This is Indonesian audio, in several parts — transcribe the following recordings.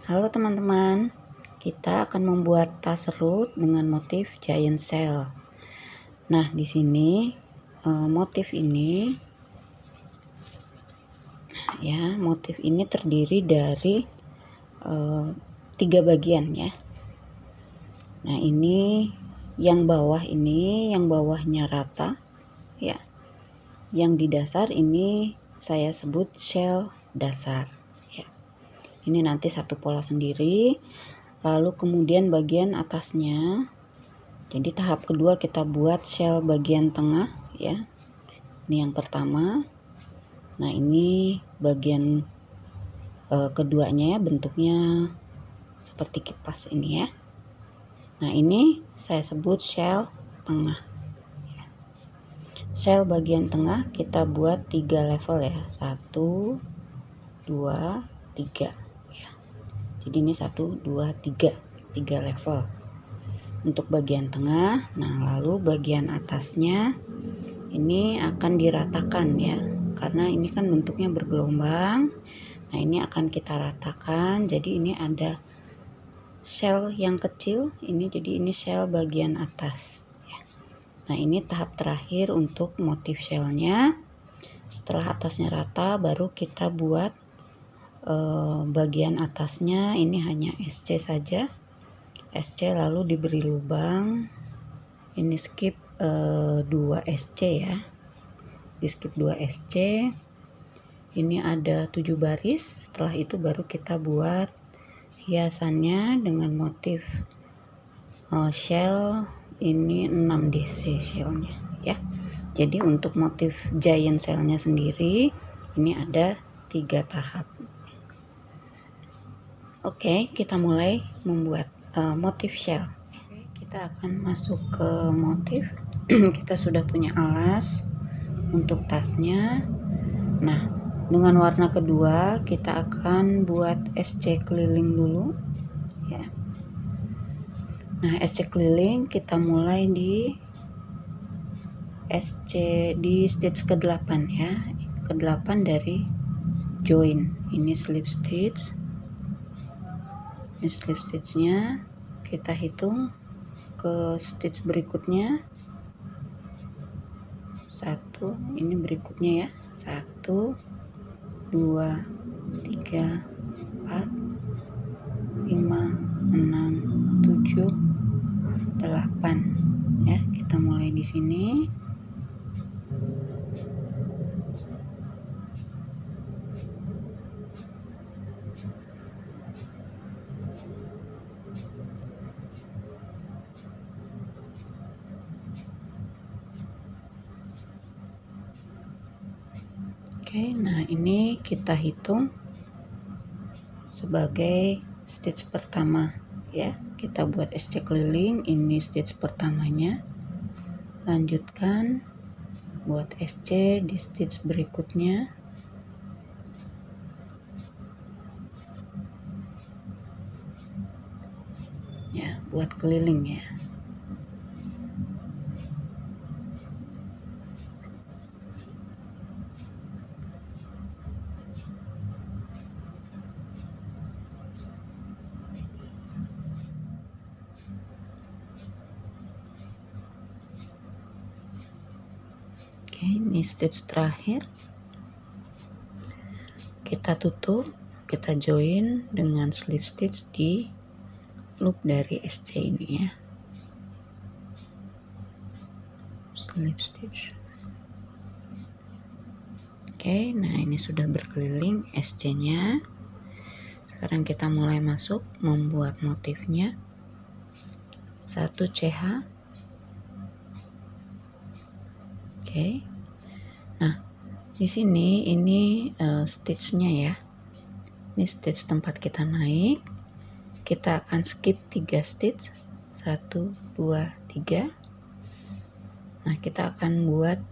Halo teman-teman, kita akan membuat tas serut dengan motif giant shell. Nah, di sini motif ini terdiri dari 3 bagian ya. Nah, ini yang bawahnya rata ya. Yang di dasar ini saya sebut shell dasar. Ini nanti satu pola sendiri, lalu kemudian bagian atasnya. Jadi tahap kedua kita buat shell bagian tengah ya. Ini yang pertama. Nah, ini bagian keduanya ya, bentuknya seperti kipas ini ya. Nah, ini saya sebut shell tengah. Shell bagian tengah kita buat 3 level ya. 1, 2, 3 ya. Jadi ini 1, 2, 3 level untuk bagian tengah. Nah, lalu bagian atasnya ini akan diratakan ya, karena ini kan bentuknya bergelombang. Nah, ini akan kita ratakan. Jadi ini ada shell yang kecil ini, jadi ini shell bagian atas ya. Nah, ini tahap terakhir untuk motif shellnya. Setelah atasnya rata baru kita buat bagian atasnya. Ini hanya SC saja, SC lalu diberi lubang. Ini skip 2 SC ya, di skip 2 SC. Ini ada 7 baris. Setelah itu baru kita buat hiasannya dengan motif shell. Ini 6 DC shellnya ya. Jadi untuk motif giant shellnya sendiri ini ada 3 tahap. Oke, kita mulai membuat motif shell. Kita akan masuk ke motif. Kita sudah punya alas untuk tasnya. Nah, dengan warna kedua kita akan buat SC keliling dulu ya. Nah, SC keliling kita mulai di SC di stitch ke-8 ya. Ke-8 dari join. Ini slip stitch. Ini slip stitchnya kita hitung ke stitch berikutnya. 1, ini berikutnya ya. 1, 2, 3, 4, 5, 6, 7, 8 ya. Kita mulai di sini. Oke, nah ini kita hitung sebagai stitch pertama ya. Kita buat SC keliling, ini stitch pertamanya. Lanjutkan buat SC di stitch berikutnya. Ya, buat keliling ya. Oke, ini stitch terakhir. Kita tutup, kita join dengan slip stitch di loop dari SC ini ya. Slip stitch. Oke, nah ini sudah berkeliling SC-nya. Sekarang kita mulai masuk membuat motifnya. 1 CH. Oke. Nah, di sini ini stitchnya ya. Ini stitch tempat kita naik. Kita akan skip 3 stitch. 1, 2, 3. Nah, kita akan buat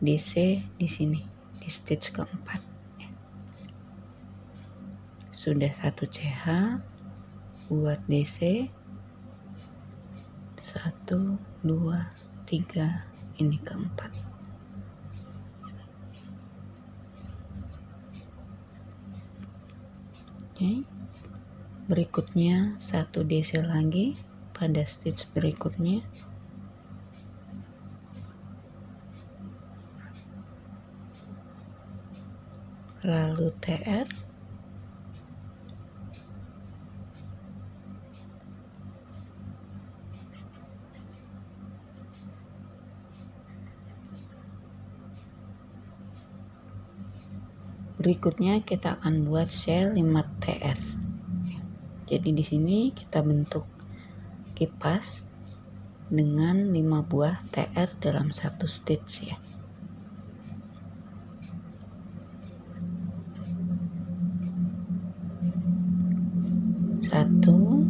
DC di sini di stitch keempat. Sudah 1 CH, buat DC. 1, 2, 3, ini keempat. Oke. Berikutnya 1 DC lagi pada stitch berikutnya. Lalu TR. Berikutnya kita akan buat shell 5 TR. Jadi di sini kita bentuk kipas dengan 5 buah TR dalam satu stitch ya. Satu,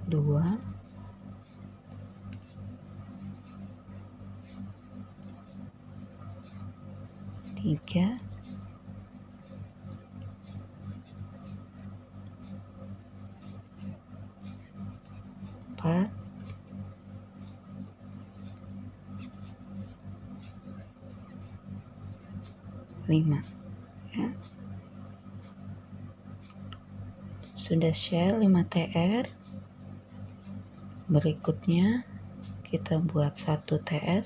dua, tiga, empat, lima ya. Sudah shell 5 TR. Berikutnya kita buat 1 TR,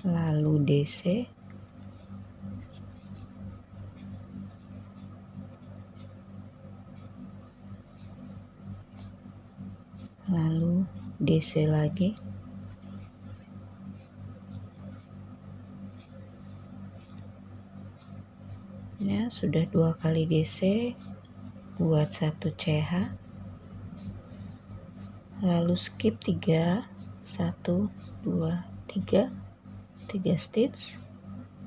lalu DC, lalu DC lagi, ya. Sudah 2 kali DC, buat 1 CH, lalu skip 3, 1 2 3 stitch.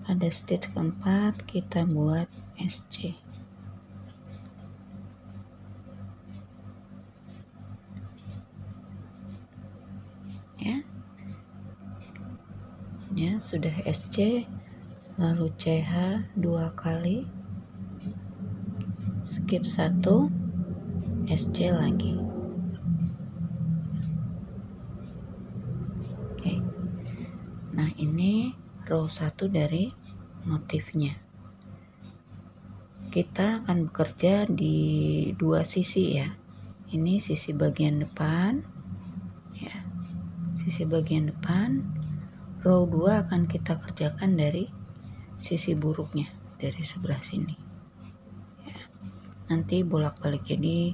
Pada stitch keempat kita buat SC ya. Sudah SC, lalu CH 2 kali, skip 1, SC lagi. Oke. Nah, ini row 1 dari motifnya. Kita akan bekerja di 2 sisi ya. Ini sisi bagian depan ya. Sisi bagian depan. Row 2 akan kita kerjakan dari sisi buruknya, dari sebelah sini ya. Nanti bolak-balik, jadi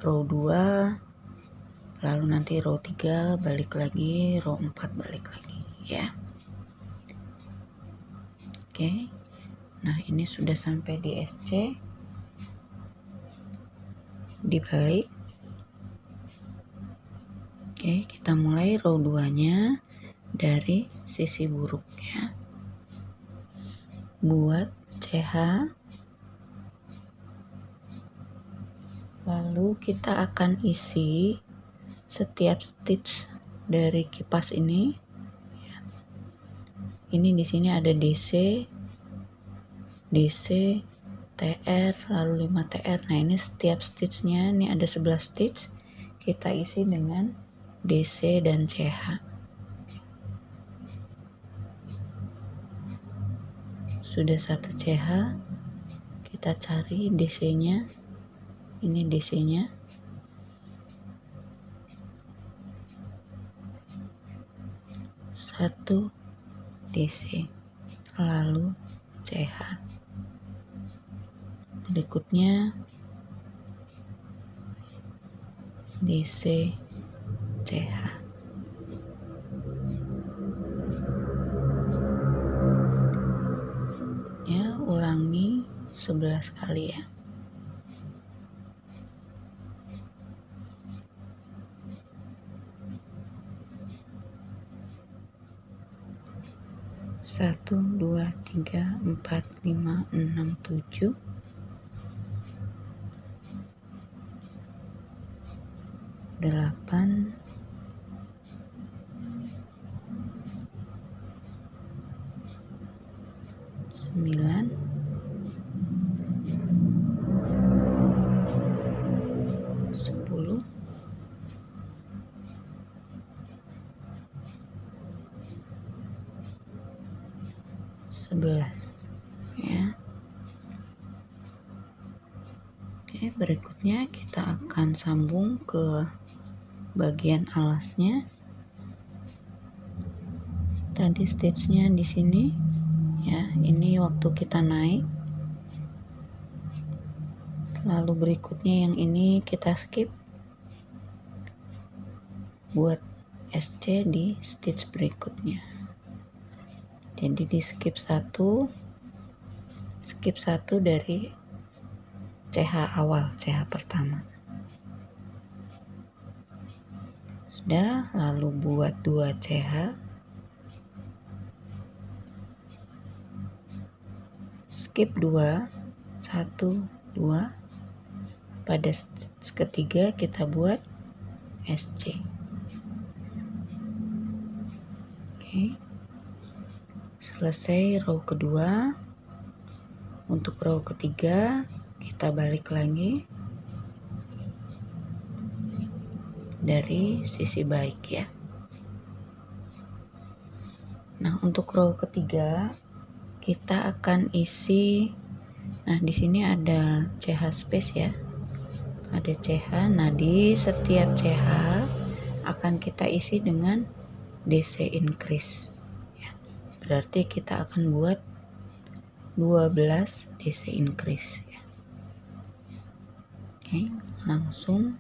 row 2, lalu nanti row 3 balik lagi, row 4 balik lagi ya. Oke. Nah, ini sudah sampai di SC, dibalik. Oke, kita mulai row 2 nya dari sisi buruk ya. Buat CH, lalu kita akan isi setiap stitch dari kipas ini ya. Ini di sini ada DC, TR, lalu 5 TR. Nah, ini setiap stitchnya, ini ada 11 stitch, kita isi dengan DC dan CH. Sudah 1 CH, kita cari DC nya. Ini DC nya, satu DC, lalu CH. Berikutnya DC, CH. Ya, ulangi 11 kali ya. Satu, dua, tiga, 4, 5, 6, 7, 8, 9, 10, 11 ya. Oke, berikutnya kita akan sambung ke bagian alasnya. Tadi stitchnya di sini ya, ini waktu kita naik. Lalu berikutnya yang ini kita skip buat SC di stitch berikutnya. Jadi di skip satu dari CH awal, CH pertama. Sudah, lalu buat 2 CH, skip 2, 1, 2. Pada stitch ketiga kita buat SC. Oke. Selesai row kedua. Untuk row ketiga kita balik lagi dari sisi baik ya. Nah, untuk row ketiga kita akan isi, nah di sini ada CH space ya, ada CH. Nah, di setiap CH akan kita isi dengan DC increase ya. Berarti kita akan buat 12 DC increase ya. Oke, langsung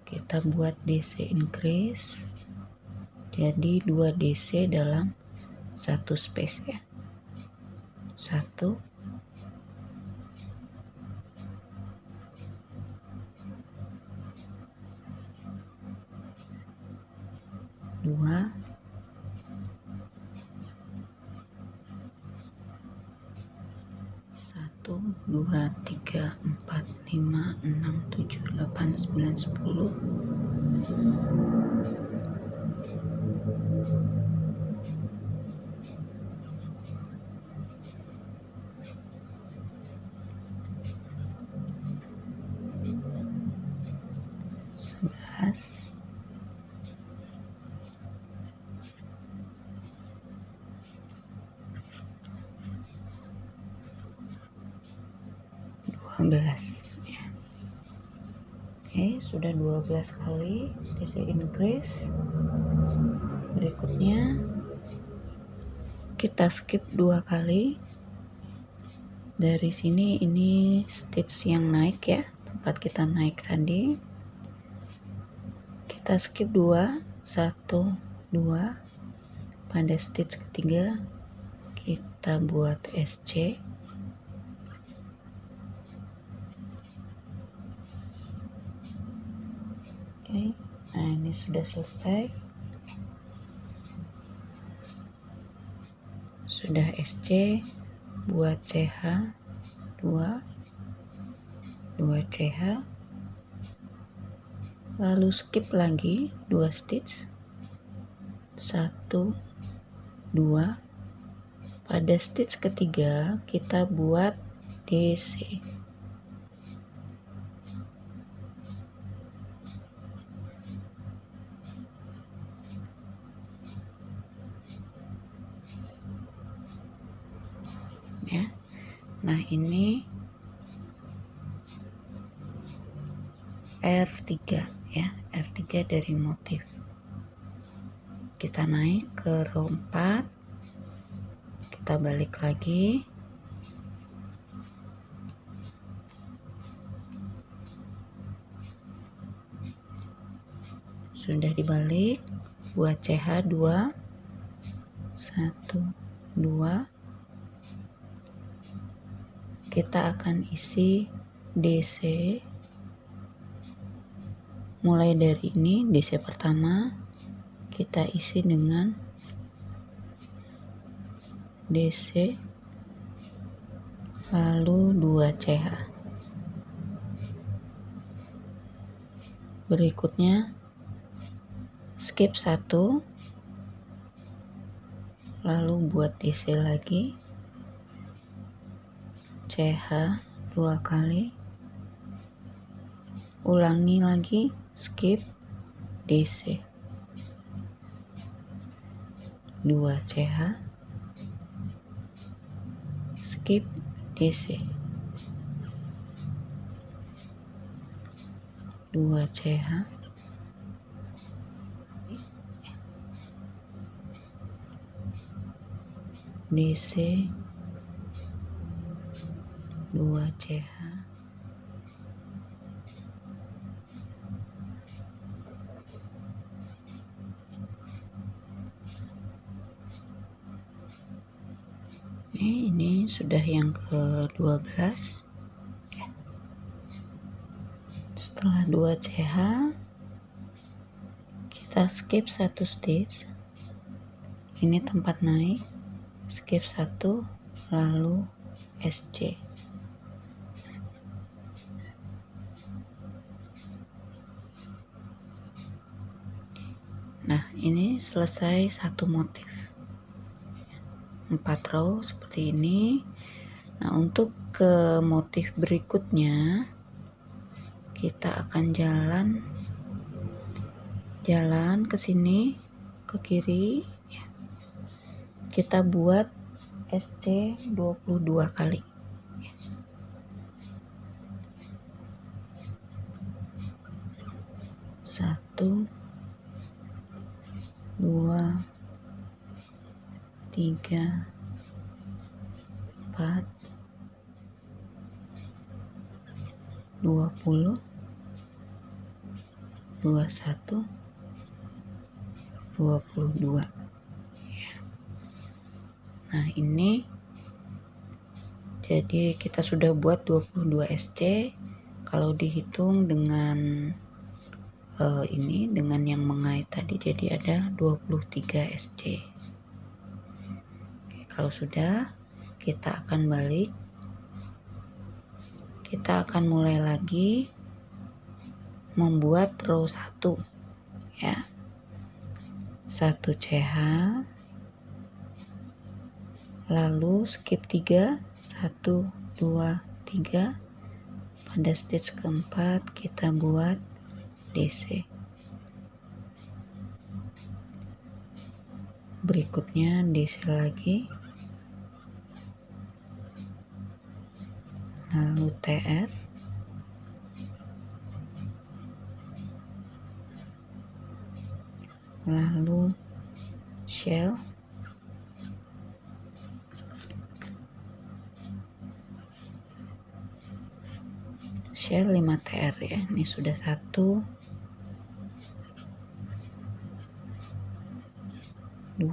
kita buat DC increase jadi 2 DC dalam satu space ya. 1, 2, 1, 2, 3, 4, 5, 6, 7, 8, 9, 10. Ya. Oke, sudah 12 kali DC increase. Berikutnya kita skip 2 kali. Dari sini ini stitch yang naik ya, tempat kita naik tadi. Kita skip 2, 1, 2. Pada stitch ketiga kita buat SC. Oke, nah ini sudah selesai. Sudah SC, buat CH 2 CH, lalu skip lagi 2 stitch, 1, 2. Pada stitch ketiga kita buat DC. Ya. Nah, ini R3 ya, R3 dari motif. Kita naik ke row 4. Kita balik lagi. Sudah dibalik, buat CH 2, 1, 2. Kita akan isi DC mulai dari ini. DC pertama kita isi dengan DC, lalu 2 CH. Berikutnya skip 1, lalu buat DC lagi, CH 2 kali, ulangi lagi, skip, DC 2 CH, skip DC, 2 CH, DC, 2 CH, ini sudah yang ke-12. Setelah 2 CH kita skip 1 stitch, ini tempat naik, skip 1, lalu SC. Nah, ini selesai satu motif, 4 row seperti ini. Nah, untuk ke motif berikutnya kita akan jalan ke sini, ke kiri, kita buat SC 22 kali. Satu, 2, 3, 4, 20, 21, 22. Nah, ini jadi kita sudah buat 22 SC. Kalau dihitung dengan ini, dengan yang mengait tadi, jadi ada 23 SC. Oke, kalau sudah, kita akan balik, kita akan mulai lagi membuat row 1 ya. 1 CH, lalu skip 3, 1, 2, 3. Pada stitch keempat kita buat DC. Berikutnya DC lagi, lalu TR, lalu shell, shell 5 TR ya. Ini sudah 1, 2,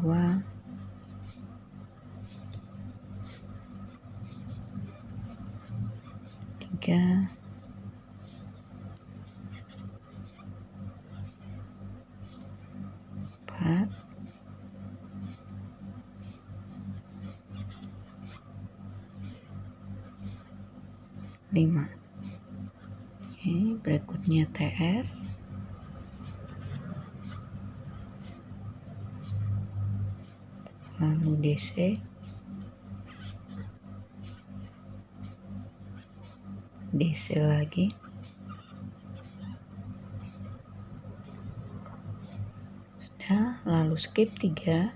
3, 4, 5. Oke, berikutnya TR, lalu DC, DC lagi, sudah, lalu skip 3,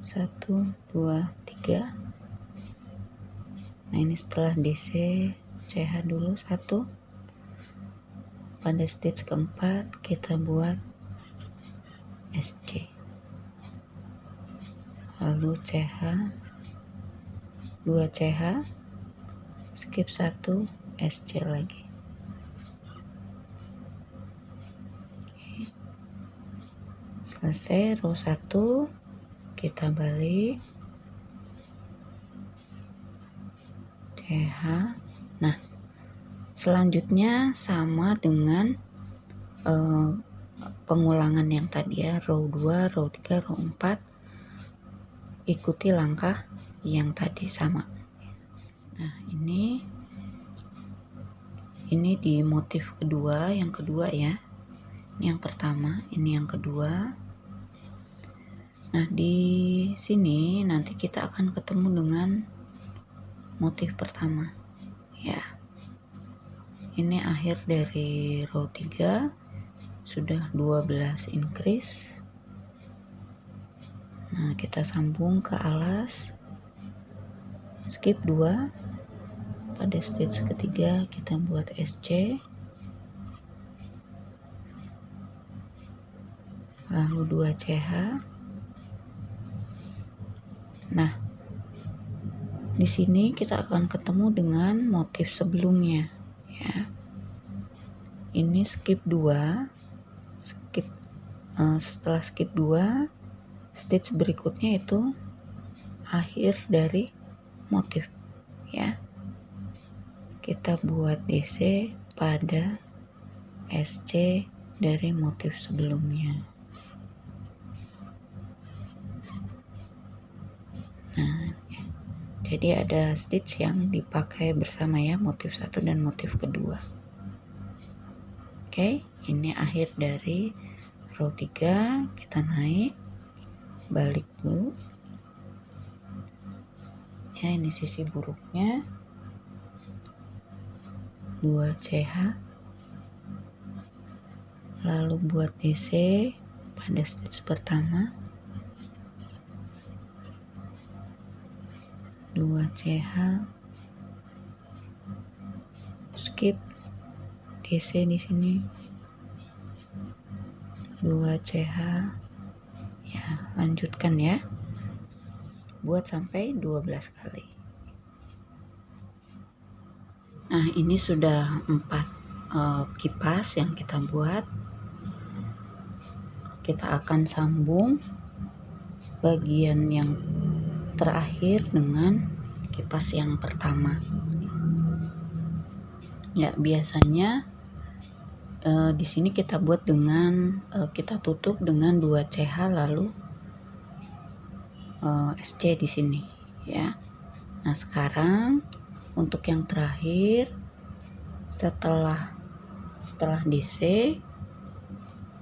1, 2, 3. Nah, ini setelah DC CH dulu 1. Pada stitch keempat kita buat SC, lalu CH, 2 CH, skip 1, SC lagi. Oke. Selesai row 1, kita balik CH. Nah, selanjutnya sama dengan pengulangan yang tadi ya, row 2, row 3, row 4. Ikuti langkah yang tadi sama. Nah, ini di motif kedua, yang kedua ya. Ini yang pertama, ini yang kedua. Nah, di sini nanti kita akan ketemu dengan motif pertama ya. Ini akhir dari row 3, sudah 12 increase. Nah, kita sambung ke alas, skip 2. Pada stitch ketiga kita buat SC, lalu 2 CH. Nah, di sini kita akan ketemu dengan motif sebelumnya ya. Ini skip 2, setelah skip 2, stitch berikutnya itu akhir dari motif ya. Kita buat DC pada SC dari motif sebelumnya. Nah, jadi ada stitch yang dipakai bersama ya, motif 1 dan motif kedua. Oke, ini akhir dari row 3. Kita naik, balik dulu ya, ini sisi buruknya. 2 CH, lalu buat DC pada stitch pertama, 2 CH, skip DC di sini, 2 CH ya. Lanjutkan ya, buat sampai 12 kali. Nah, ini sudah 4 kipas yang kita buat. Kita akan sambung bagian yang terakhir dengan kipas yang pertama ya. Biasanya di sini kita buat dengan kita tutup dengan 2 CH lalu SC di sini ya. Nah, sekarang untuk yang terakhir, setelah DC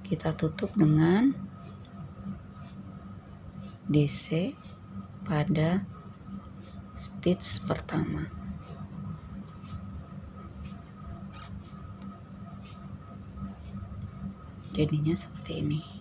kita tutup dengan DC pada stitch pertama. Jadinya seperti ini.